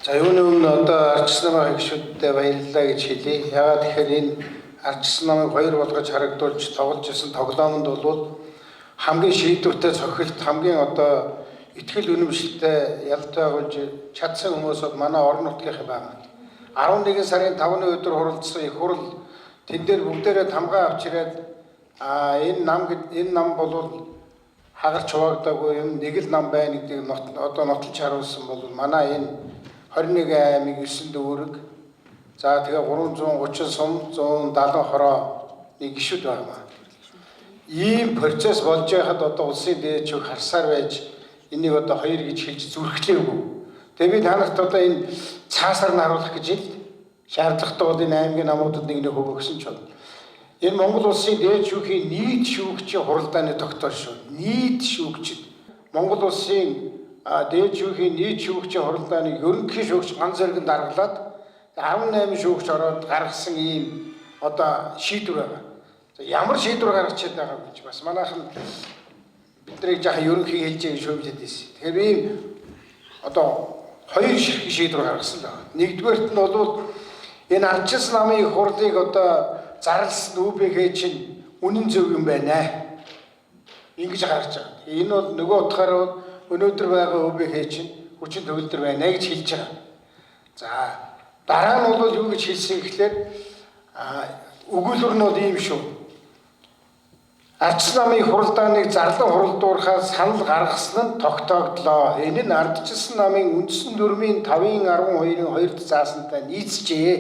За юуны өмнө одоо ардчилсан намын гишүүдтэй баярлалаа гэж хэлье. Яагаад тэгэхээр энэ ардчилсан намыг хоёр болгож харагдуулж тоглож ирсэн тоглоомонд бол хамгийн шийдвэртэй цохилт, хамгийн одоо ихтгэл үнэмшилтэй ялт байгуулж чадсан хүмүүс бол манай орон нутгийн байна. 11 сарын 5-ны өдөр хуралдсан их хурал тэн дээр бүгдээрээ тамгаа авч ирээд энэ нам бол хагарч хуваагдаагүй юм нэг л нам байна гэдгийг одоо нотолж харуулсан бол манай энэ 21 аймаг 9 дүүрэг за тэгээ 330 сум 170 хороо нэг гişүүд байна. Ийм процесс болж байхад одоо улсын дээд чиг харсаар байж энийг одоо хоёр гэж хэлж зүрхлээгүй. Тэгээ би танарт одоо энэ цаасаар нь харуулах гэж ил шаардлагатай бол энэ аймгийн намуудад нэг хөвөгсөн ч байна. Энэ Монгол улсын дээд шүүхийн нийт шүүгчийн хуралдааны доктор шүү. Нийт шүүгчид Монгол улсын дээд шүүхийн нийт шүүгчийн хуралдааны ерөнхий шүүгч ганц зэрэг даргалаад 18 шүүгч ороод гаргасан ийм одоо шийдвэр байна. Ямар шийдвэр гаргачихад байгаа гэж бас манайхан бидний жаахан ерөнхий хэлж байгаа шүүгчд байсан. Тэгэхээр ийм одоо хоёр шийдвэр гаргасан байна. Нэгдүгээрт нь бол энэ ардчилсан намын хурлыг одоо зарласан ÜБХ чинь үнэн зөв юм байна. Ингэж гарч байгаа. Энэ бол нөгөө утгаараа өнөөдөр байгаа ÜБХ чинь хүчин төгөлдөр байна гэж хэлж байгаа. За дараа нь бол юу гэж хэлсэн гэхлээр өгүүлбэр нь бол ийм шүү. Ардчилсан намын хуралдааныг зарлан хуралдуурахаас санал гаргасан нь тогтооглоо. Энэ нь ардчилсан намын үндсэн дүрмийн 5-ын 12-ын 2-д заасантай нийцжээ.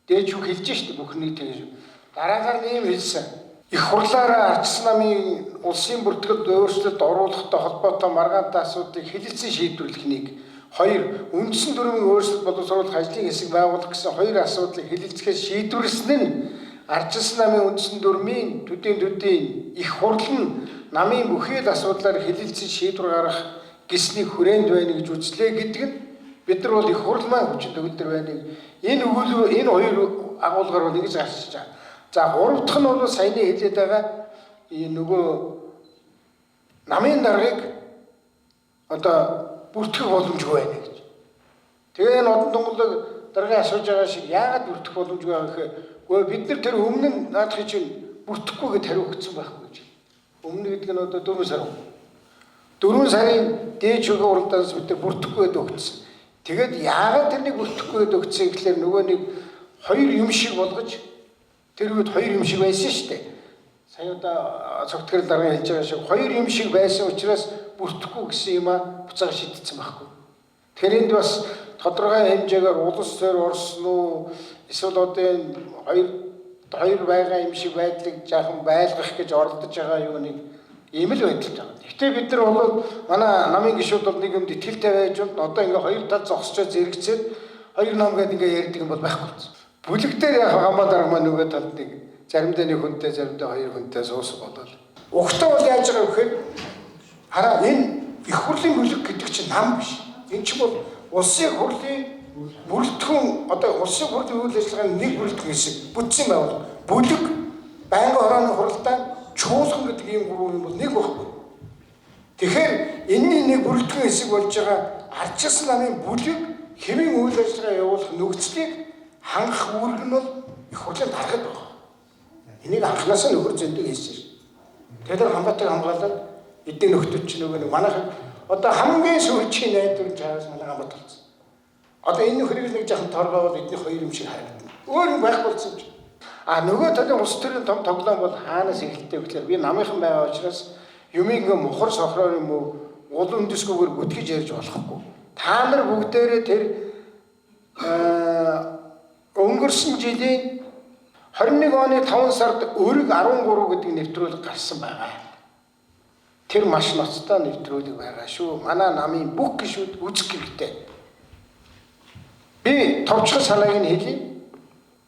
Дээж үг хэлж штэ бүх нийтээ. Дараагаар нь ийм хэлсэн. Их хурлаараа ардчилсан намын улсын бүртгэлд өөрчлөлт оруулахтай холбоотой маргаантай асуудлыг хэлэлцэн шийдвэрлэхнийг 2. Үндсэн дүрмийн өөрчлөлт боловсруулах ажлын хэсэг байгуулах гэсэн 2 асуудлыг хэлэлцэхээс шийдвэрлсэн нь ардчилсан намын үндсэн дүрмийн төдийн их хурл нь намын бүхий л асуудлаар хэлэлцэн шийдвэр гаргах гэснийг хүрээнд байна гэж үзлээ гэдэг нь бид нар бол их хурл маань хүчин төгөлдөр байна. Энэ хоёр агуулгаар бол ингэж гарчиж байгаа. За 3 дахь нь бол саяны хэлээд байгаа нөгөө намын даргыг одоо бүртгэх боломжгүй байна гэж. Тэгээ энэ одон тонголог даргыг асууж байгаа шиг яагаад бүртгэх боломжгүй байгаа гэхээр үгүй бид нар тэр өмнө нь наадах чинь бүртгэхгүй гэж хариу өгсөн байхгүй гэж. Өмнө гэдэг нь одоо 4 сар. 4 сарын дээд шүүхийн уралдаанаас бид нар бүртгэхгүй гэж өгсөн. Тэгээд яагаад тэрнийг бүртгэхгүй гэж өгсөн гэхэлэр нөгөө нэг хоёр юм шиг болгож тэр үед хоёр юм шиг байсан шүү дээ. Сая одоо цогтгорол дарга хэлж байгаа шиг хоёр юм шиг байсан учраас бүртгэхгүй гэсэн юм буцаага шийдсэн байхгүй. Тэгэхээр энд бас тодорхой хэмжээгээр улс төр орсон уу эсвэл одоо энэ хоёр байгаа юм шиг байдлыг жаахан байлгах гэж оролдож байгаа юу нэг ийм л байдалтай байна. Гэхдээ бид нар бол манай намын гишүүд бол нэг юмд итгэлтэй байж бол одоо ингээ хоёр тал зогсчод зэрэгцээд хоёр нам гэдэг ингээ ярьдаг юм бол байхгүй. Бүлэг дээр яг хамаа дарга маань нөгөө талд нэг заримдаа нэг хүнтэй заримдаа хоёр хүнтэй суусах болол. Угтаа бол яаж байгаа вэ гэхээр хараа энэ их хурлын бүлэг гэдэг чинь нам биш. Энэ ч бол улсын хурлын бүрэлдэхүүн одоо улсын хурлын үйл ажиллагааны нэг бүрэлдэхүүн хэсэг бүтсэн байгууллага. Бүлэг байнгын хорооны хуралдаан чуулган гэдэг ийм гурван юм бол нэг байхгүй. Тэгэхээр энэний нэг бүрэлдэхүүн хэсэг болж байгаа ардчилсан намын бүлэг хэвийн үйл ажиллагаа явуулах нөхцөлийг хангах үүрэг нь бол их хурлын даргад байна. Энийг анханасаа нөхөр зөндөг хийсэн шээ. Тэгэхээр хамгаалтыг хамгаалаад эдийн нөхдөд ч нөгөө нэг манайхан одоо хамгийн сүүлчийн найдвар чаас манай хамгаалт болсон. Одоо энэ нөхрийг нэг жахан торгоол эдний хоёр юм шиг харагдана. Өөр юм байх болсон ч. Нөгөө талын улс төрийн том тоглоом бол хаанаас эхэлдэг вэ гэхээр би намынхан байгаа учраас юмыг ингээ мухар сохроор юм уу уул үндэсгүйгээр гүтгэж ярьж болохгүй. Та нар бүгдээрээ тэр өнгөрсөн жилийн 21 оны 5 сард өрг 13 гэдэг нэвтрүүлэг гарсан байгаа. Тэр маш ноцтой нэвтрүүлэг байгаа шүү. Манай намын бүх гишүүд үзэх хэрэгтэй. Би товчхон санааг нь хэлье.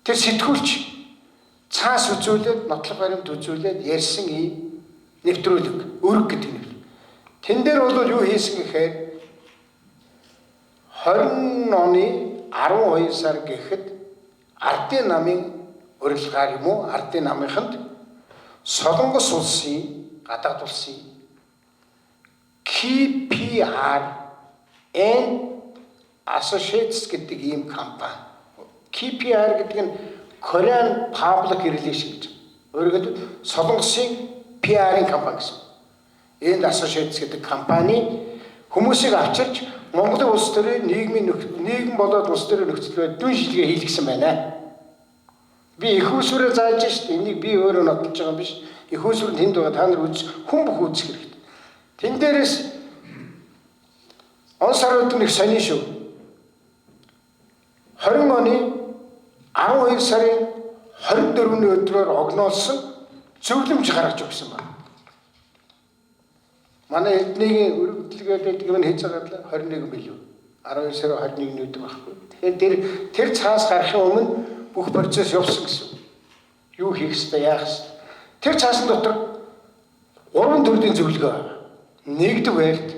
Тэр сэтгүүлч цаас үзүүлээд нотлох баримт үзүүлээд ярьсан ийм нэвтрүүлэг өрг гэдэг нэвтрүүлэг. Тэн дээр бол юу хийсэн гэхээр 20 оны 12 сар гэхэд ардын намын урилгаар юм уу ардын намынханд Солонгос улсын гадаад улсын KPR Associates гэдэг ийм компани. KPR гэдэг нь Korean Public Relations гэж. Өөрөөр хэлбэл Солонгосын PR-ийн компани гэсэн. Энд Associates гэдэг компани хүмүүсийг авчирч Монголын улс төрийн нийгэм болоод улс төрийн нөхцөл байдал дүн шилгээ хийлгэсэн байна. Би их усүрээ зааж шít. Энийг би өөрөө нотолж байгаа юм биш. Их усүр нь тэнд байгаа та нар үз хүн бүх үзэх хэрэгтэй. Тэн дээрээс он сарууд нэг сони шүү. 20 оны 12 сарын 24-ний өдрөөр огноолсон зөвлөмж гаргаж өгсөн байна. Манай эднийгийн өргөдлөгээд байдаг юм хийж байгаа 21 билүү. 12 сарын 21-ний өдөр байхгүй. Тэгэхээр тэр цаас гарахын өмнө бүх процесс явсан гэсэн. Юу хийх ёстой, яах ёстой. Тэр цаасан дотор 3 төрлийн зөвлөгөө байна. Нэгдүгээрт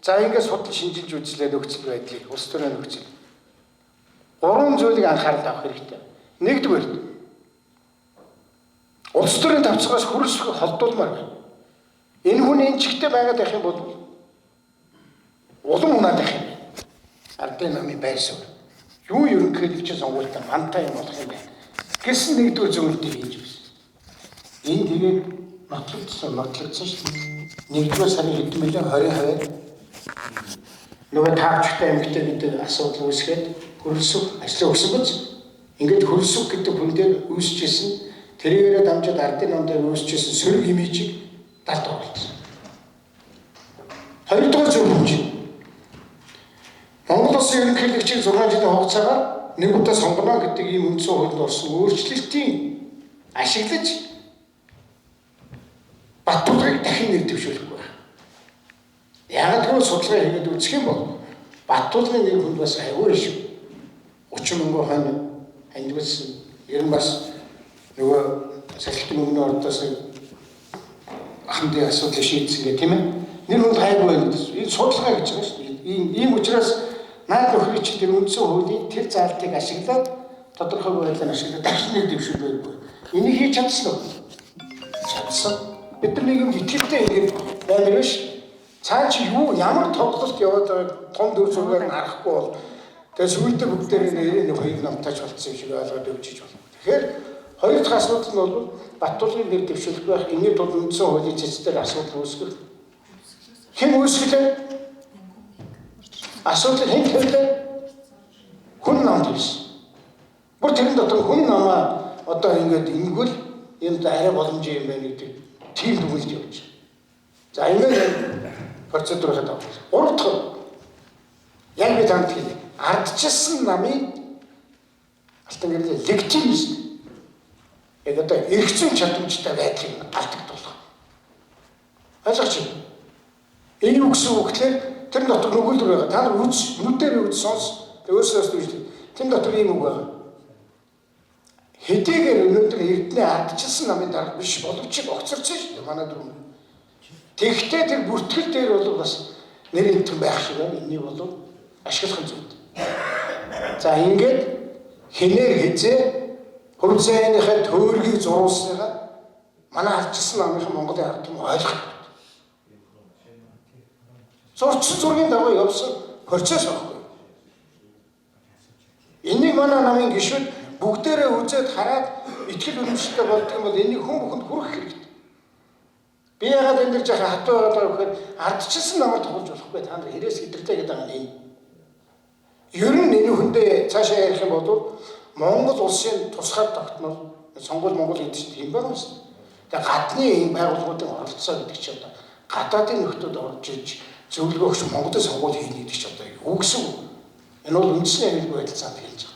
за ингээд судлал шинжилж үзлээ нөхцөл байдлыг, улс төрийн нөхцөл. 3 зүйлийг анхаарал авах хэрэгтэй. Нэгдүгээрт улс төрийн тавцгаас хөрсөх холдуулмаар байна. Энэ хүн энэ чигтээ байгаад байх юм бол улам унаад байх юм байна. Ардын намын байр суурь. Юу ерөнхийлөгчийн сонгуультай мантай юм болох юм байна. Гэсэн нэгдүгээр зөвлөлтийг хийж байна. Энэ тэгээд нотлогдсон шүү дээ. Нэгдүгээр сарын хэдэн мөлөө 20 нөгөө таагчтай эмэгтэй гэдэг асуудал үүсгээд хөрөлсөх ажил өгсөн биз. Ингээд хөрөлсөх гэдэг хүн дээр үүсчихсэн тэрээрээ дамжаад ардын нам дээр үүсчихсэн сөрөг имижийг далд оруулсан. Хоёрдугаар зөвлөмж. Монгол Улсын ерөнхийлөгчийн 6 жилийн хугацаагаар нэг удаа сонгоно гэдэг ийм үндсэн хуулинд орсон өөрчлөлтийн ашиглаж Баттулгыг дахин нэр дэвшүүлэх байна. Яг тэр судалгаа хийгээд үзэх юм бол Баттулгын нэр хүнд бас аюул шүү. 30 мянган хон хандвалсан. Ер нь бас нөгөө салхитын өмнө ордоос хамтын асуудлыг шийдсэн гэх тийм ээ. Нэр хүнд хайгуу байна гэсэн. Энэ судалгаа гэж байгаа шүү. Ийм учраас наад нөхрич тэр үндсэн хуулийн тэр заалтыг ашиглаад тодорхой байдлаар ашиглаад дахин нэр дэвшүүлэх байна. Энийг хийж чадсан уу? Чадсан. Бид нар нэг юм итгэлтэй ингэж байна биш. Цаа чи юу ямар тоглолт яваад байгааг том төр зургаар нь харахгүй бол тэгээ сүйдээ бүгдээрээ нэрээ нэг хоёр намтаач болцсон юм шиг ойлгоод өвчиж байна. Тэгэхээр хоёр дахь асуудал нь бол Баттулгын нэр дэвшүүлэх байх. Энэний тулд үндсэн хуулийн цэцтэй асуудал үүсгэх. Хэн үүсгэлээ? Асуудал хэн хэлээ? Хүн намд биш. Бүр тэрэн дотор хүн намаа одоо ингэж ингэвэл энэ арай боломжтой юм байна гэдэг тийм дүгнэлт явуулж байна. За ингээд процедурыг тавьсан. Гурав дахь яг би танд хэлээ. Ардчилсан намын алтан гэрлээ легитимист. Яг одоо эргэцэн чадамжтай байдлыг алдагдуулах. Ойлгож байна. Энэ юу гэсэн үг гэхээр тэр дотор нөгөөлдөр байгаа. Та нар үз, нүдээр үз сонс. Өөрөөсөө үз. Тэнд дотор ийм үг байгаа. Хэдийгээр өнөөдөр Эрдэнэ ардчилсан намын дарга биш боловч огцорсон шүү дээ манай дөрөв. Тэгвэл тэр бүртгэл дээр бол бас нэр энтэн байх шиг байна. Энийг бол ашиглах нь зөв. За ингээд хинээр хизээ хөвзөөнийхээ төөргийг зурулсныгаа манай ардчилсан намынхан Монголын ард түмэн ойлгох. Зурцсан зургийн дагуу явсан процесс байхгүй. Энийг манай намын гишүүд бүгдээрээ үзээд хараад итгэл үнэмшилтэй болдго юм бол энийг хүн бүхэнд хүргэх хэрэгтэй. Би яагаад энэ дэр жаахан хатуу байгаа гэхээр ардчилсан намайг тохиолж болохгүй. Та нар хэрээс хэтэртэй гэдэг байгаа юм. Ер нь энэ хүндээ цаашаа ярих юм бол Монгол улсын тусгаар тогтнол сонгуул Монгол гэдэг чинь юм байна шүү дээ. Тэгээ гадны энэ байгууллагуудын оролцоо гэдэг чинь одоо гадаадын нөхдүүд орж иж зөвлөгөөгч Монголын сонгуул хийнэ гэдэг чинь одоо юу гэсэн үг? Энэ бол үндэсний аюулгүй байдал цаанд хэлж байгаа.